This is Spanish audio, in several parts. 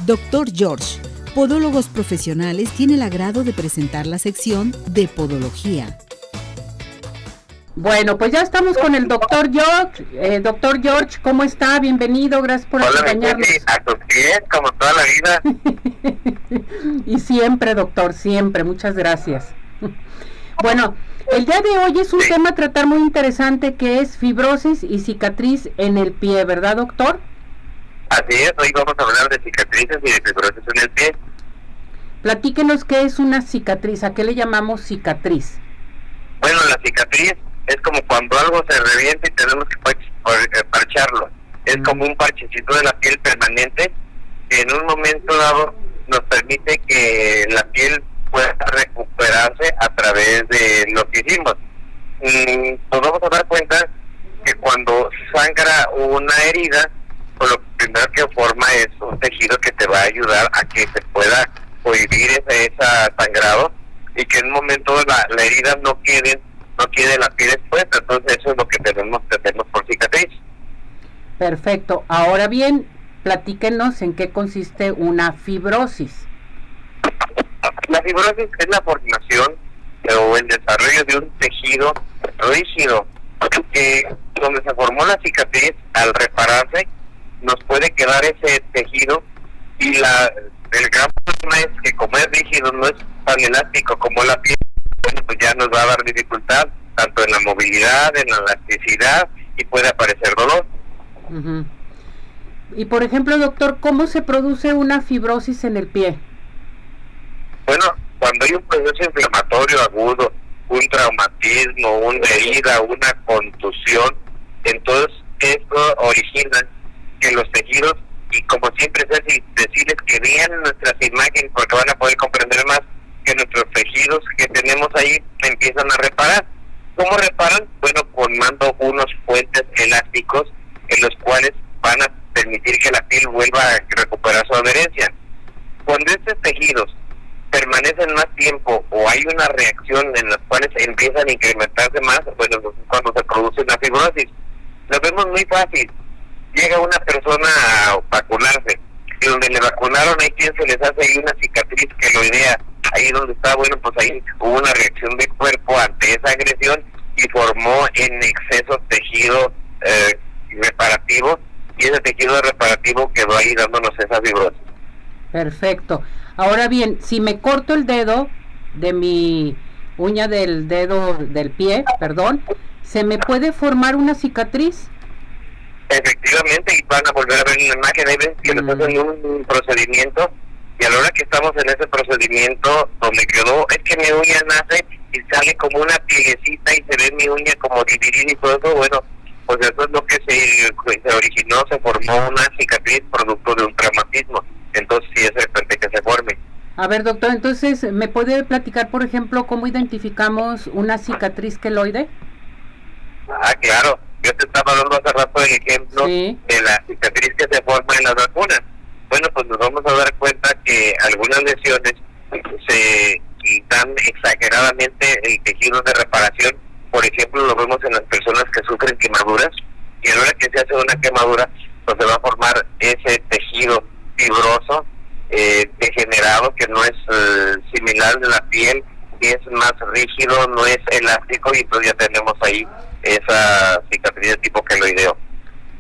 Dr. George, Podólogos Profesionales, tiene el agrado de presentar la sección de Podología. Bueno, pues ya estamos con el doctor George. Doctor George, ¿cómo está? Bienvenido, gracias por acompañarnos. A tus pies, como toda la vida. Y siempre, doctor, siempre. Muchas gracias. Bueno, el día de hoy es un tema a tratar muy interesante, que es fibrosis y cicatriz en el pie, ¿verdad, doctor? Así es, hoy vamos a hablar de cicatrices y de fibrosis en el pie. Platíquenos qué es una cicatriz, ¿a qué le llamamos cicatriz? Bueno, la cicatriz es como cuando algo se revienta y tenemos que parcharlo. Es como un parchecito de la piel permanente que en un momento dado nos permite que la piel pueda recuperarse a través de lo que hicimos. Nos vamos a dar cuenta que cuando sangra una herida, pues lo primero que forma es un tejido que te va a ayudar a que se pueda cohibir ese sangrado y que en un momento la herida no quede la piel expuesta. Entonces eso es lo que tenemos por cicatriz. Perfecto. Ahora bien, platíquenos en qué consiste una fibrosis. La fibrosis es la formación o el desarrollo de un tejido rígido que donde se formó la cicatriz, al repararse nos puede quedar ese tejido, y el gran problema es que como es rígido, no es tan elástico como la piel, pues ya nos va a dar dificultad tanto en la movilidad, en la elasticidad, y puede aparecer dolor. Uh-huh. Y por ejemplo, doctor, ¿cómo se produce una fibrosis en el pie? Bueno, cuando hay un proceso inflamatorio agudo, un traumatismo, una herida, una contusión, entonces esto origina que los tejidos, y como siempre es decirles que vean nuestras imágenes porque van a poder comprender más, que nuestros tejidos que tenemos ahí empiezan a reparar. ¿Cómo reparan? Bueno, formando unos puentes elásticos en los cuales van a permitir que la piel vuelva a recuperar su adherencia. Cuando estos tejidos permanecen más tiempo o hay una reacción en las cuales empiezan a incrementarse más, bueno, cuando se produce una fibrosis. Lo vemos muy fácil. Llega una persona a vacunarse, y donde le vacunaron hay quien se les hace ahí una cicatriz que lo idea. Ahí donde está, bueno, pues ahí hubo una reacción del cuerpo ante esa agresión y formó en exceso tejido reparativo, y ese tejido reparativo quedó ahí dándonos esa fibrosis. Perfecto. Ahora bien, si me corto el dedo de mi uña del dedo del pie, ¿se me puede formar una cicatriz? Efectivamente, y van a volver a ver una imagen, ahí ven que les hacen un procedimiento, y a la hora que estamos en ese procedimiento, donde quedó, es que mi uña nace y sale como una pielecita y se ve mi uña como dividida y todo eso. Bueno, pues eso es lo que se originó, se formó una cicatriz producto de un traumatismo. Entonces sí es frecuente que se forme. A ver, doctor, entonces, ¿me puede platicar, por ejemplo, cómo identificamos una cicatriz queloide? Claro. Yo te estaba dando hace rato el ejemplo de la cicatriz que se forma en las vacunas. Bueno, pues nos vamos a dar cuenta que algunas lesiones se dan exageradamente el tejido de reparación. Por ejemplo, lo vemos en las personas que sufren quemaduras, y a la hora que se hace una quemadura, pues se va a formar ese tejido fibroso, degenerado, que no es similar de la piel, que es más rígido, no es elástico, y entonces ya tenemos ahí esa cicatriz de tipo queloideo.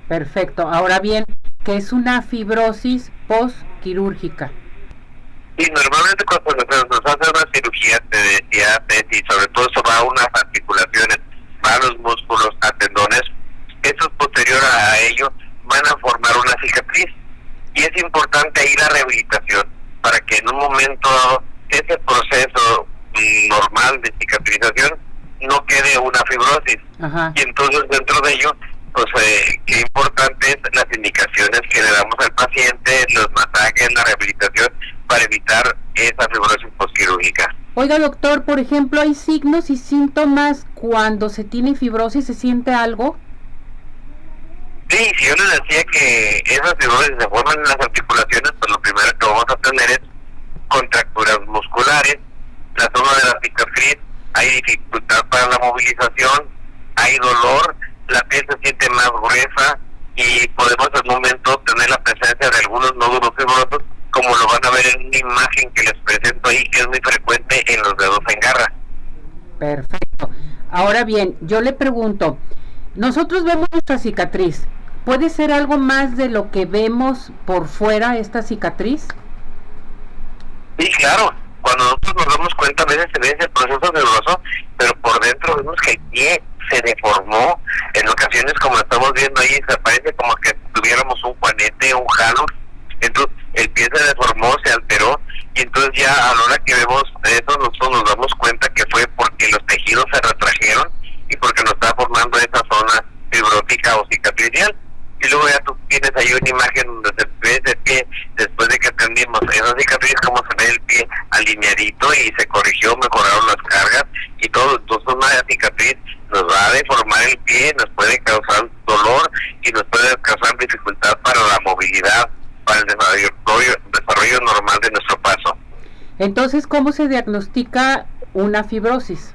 Perfecto. Ahora bien, ¿qué es una fibrosis postquirúrgica? Y normalmente cuando nos hace una cirugía, te decía, y sobre todo eso va a unas articulaciones, va a los músculos, a tendones, eso posterior a ello van a formar una cicatriz, y es importante ahí la rehabilitación para que en un momento dado ese proceso normal de cicatrización no quede una fibrosis. Ajá. Y entonces dentro de ello, pues qué importante es las indicaciones que le damos al paciente, los masajes, la rehabilitación para evitar esa fibrosis postquirúrgica. Oiga, doctor, por ejemplo, ¿hay signos y síntomas cuando se tiene fibrosis? ¿Se siente algo? Sí, si yo les decía que esas fibrosis se forman en las articulaciones, pues lo primero que vamos a tener es contracturas musculares, la zona de la cicatriz, hay dificultad para la movilización, hay dolor, la piel se siente más gruesa y podemos al momento tener la presencia de algunos nódulos fibrosos, como ver en una imagen que les presento ahí, que es muy frecuente en los dedos en garra. Perfecto. Ahora bien, yo le pregunto, nosotros vemos nuestra cicatriz, ¿puede ser algo más de lo que vemos por fuera esta cicatriz? Sí, claro. Cuando nosotros nos damos cuenta, a veces se ve ese proceso nervioso, pero por dentro vemos que el pie se deformó. En ocasiones, como estamos viendo ahí, se parece como que tuviéramos un juanete, un jalo. Entonces, el pie se deformó, se alteró, y entonces ya a la hora que vemos eso, nosotros nos damos cuenta que fue porque los tejidos se retrajeron y porque nos está formando esa zona fibrótica o cicatricial. Y luego ya tú tienes ahí una imagen donde se ve ese pie después de que atendimos esa cicatriz, como se ve el pie alineadito y se corrigió, mejoraron las cargas y todo. Entonces una cicatriz nos va a deformar el pie, nos puede causar dolor y nos puede causar dificultad para la movilidad, para el desarrollo normal de nuestro paso. Entonces, ¿cómo se diagnostica una fibrosis?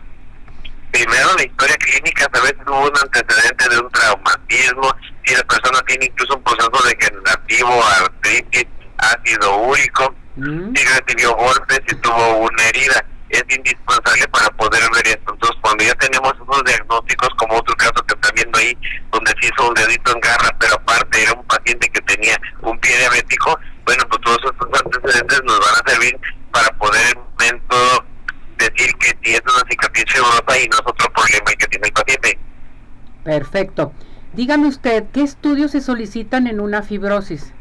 Primero, la historia clínica, a veces hubo un antecedente de un traumatismo, si la persona tiene incluso un proceso degenerativo, artritis, ácido úrico, si recibió golpes, si tuvo una herida, es indispensable para poder ver esto. Entonces, cuando ya tenemos esos diagnósticos, como otro caso que están viendo ahí, donde se hizo un dedito en garra, pero aparte era un paciente que tenía un pie diabético, bueno, pues todos estos antecedentes nos van a servir para poder en un momento decir que si es una cicatriz fibrosa y no es otro problema que tiene el paciente. Perfecto. Dígame usted, ¿qué estudios se solicitan en una fibrosis?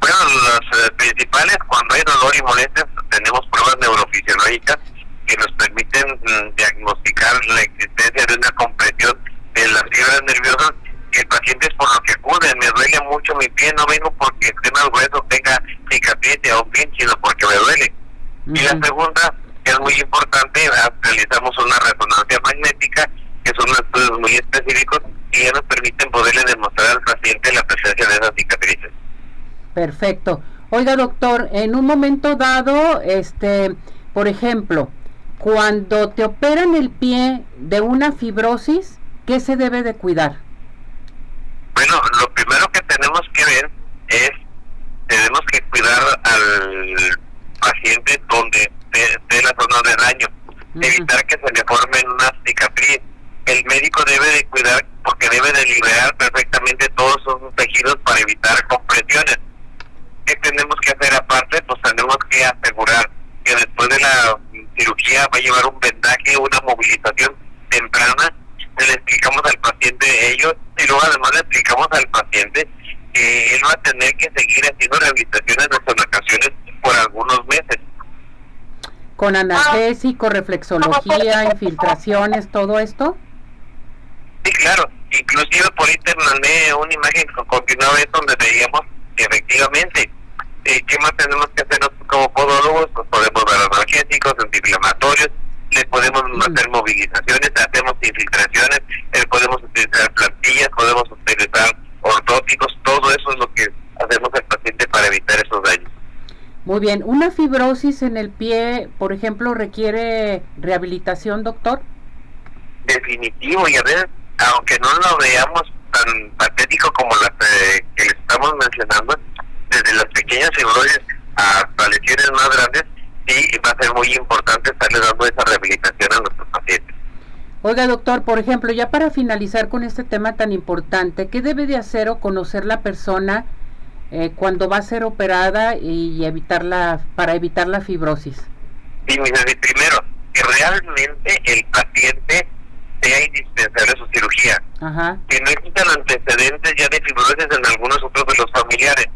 Bueno, los principales, cuando hay dolor y molestias, tenemos pruebas neurofisiológicas que nos permiten diagnosticar la existencia de una compresión de las fibras nerviosas, que el paciente es por lo que acude. Me duele mucho mi pie, no vengo porque esté mal hueso, tenga cicatriz o un pin, sino porque me duele. Y la segunda, que es muy importante, realizamos una resonancia magnética, que son estudios muy específicos y ya nos permiten poderle demostrar al paciente la presencia de esas cicatrices. Perfecto. Oiga, doctor, en un momento dado, por ejemplo, cuando te operan el pie de una fibrosis, ¿qué se debe de cuidar? Bueno, lo primero que tenemos que ver es, tenemos que cuidar al paciente donde esté la zona de daño, evitar que se le forme una cicatriz. El médico debe de cuidar porque debe de liberar perfectamente todos esos tejidos para evitar compresiones. ¿Qué tenemos que hacer aparte? Pues tenemos que asegurar que después de la cirugía va a llevar un vendaje, una movilización temprana. Le explicamos al paciente ello y luego además le explicamos al paciente que él va a tener que seguir haciendo rehabilitaciones en ocasiones por algunos meses. ¿Con analgésico, reflexología, infiltraciones, todo esto? Sí, claro. Inclusive por ahí te mandé una imagen que continuaba donde veíamos que efectivamente, ¿qué más tenemos que hacer nosotros como podólogos? Pues podemos dar analgésicos, antiinflamatorios, le podemos hacer movilizaciones, hacemos infiltraciones, podemos utilizar plantillas, podemos utilizar ortóticos, todo eso es lo que hacemos al paciente para evitar esos daños. Muy bien. ¿Una fibrosis en el pie, por ejemplo, requiere rehabilitación, doctor? Definitivo, y a veces, aunque no lo veamos tan patético como las que les estamos mencionando, desde las pequeñas fibrosis hasta lesiones más grandes, sí va a ser muy importante estarle dando esa rehabilitación a nuestros pacientes. Oiga, doctor, por ejemplo, ya para finalizar con este tema tan importante, ¿qué debe de hacer o conocer la persona cuando va a ser operada y para evitar la fibrosis? Sí, primero, que realmente el paciente sea indispensable su cirugía. Que no existan antecedentes ya de fibrosis en algunos otros de los familiares.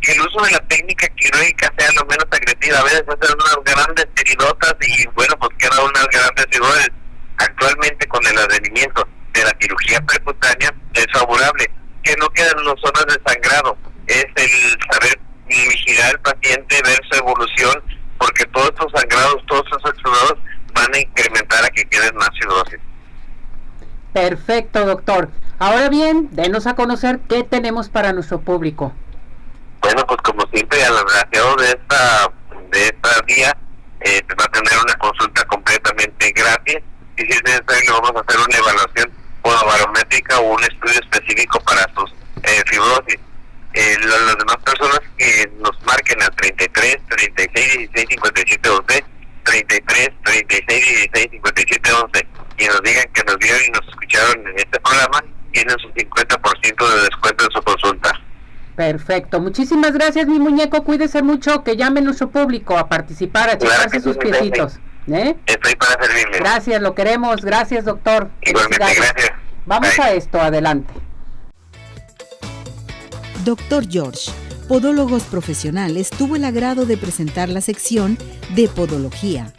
Que el uso de la técnica quirúrgica sea lo menos agresiva. A veces hacen unas grandes heridotas y bueno, pues quedan unas grandes fibrosis. Actualmente con el advenimiento de la cirugía percutánea es favorable. Que no queden en zonas de sangrado. Es el saber vigilar al paciente, ver su evolución, porque todos estos sangrados, todos estos exudados van a incrementar a que queden más fibrosis. Perfecto, doctor. Ahora bien, denos a conocer qué tenemos para nuestro público. Bueno, pues como siempre, al agraciado de esta día, va a tener una consulta completamente gratis, y si es necesario le vamos a hacer una evaluación barométrica o un estudio específico para sus fibrosis. Las demás personas que nos marquen al 33 36 16 57 11, 33 36 16 57 11, y nos digan que nos vieron y nos escucharon en este programa. Tienen su 50% de descuento en su consulta. Perfecto, muchísimas gracias, mi muñeco, cuídese mucho, que llame nuestro público a participar, a checarse sus piecitos. Estoy para servirle. Gracias, lo queremos, gracias, doctor. Igualmente, gracias. Vamos Bye. a esto, adelante. Dr. George, Podólogos Profesionales, tuvo el agrado de presentar la sección de Podología.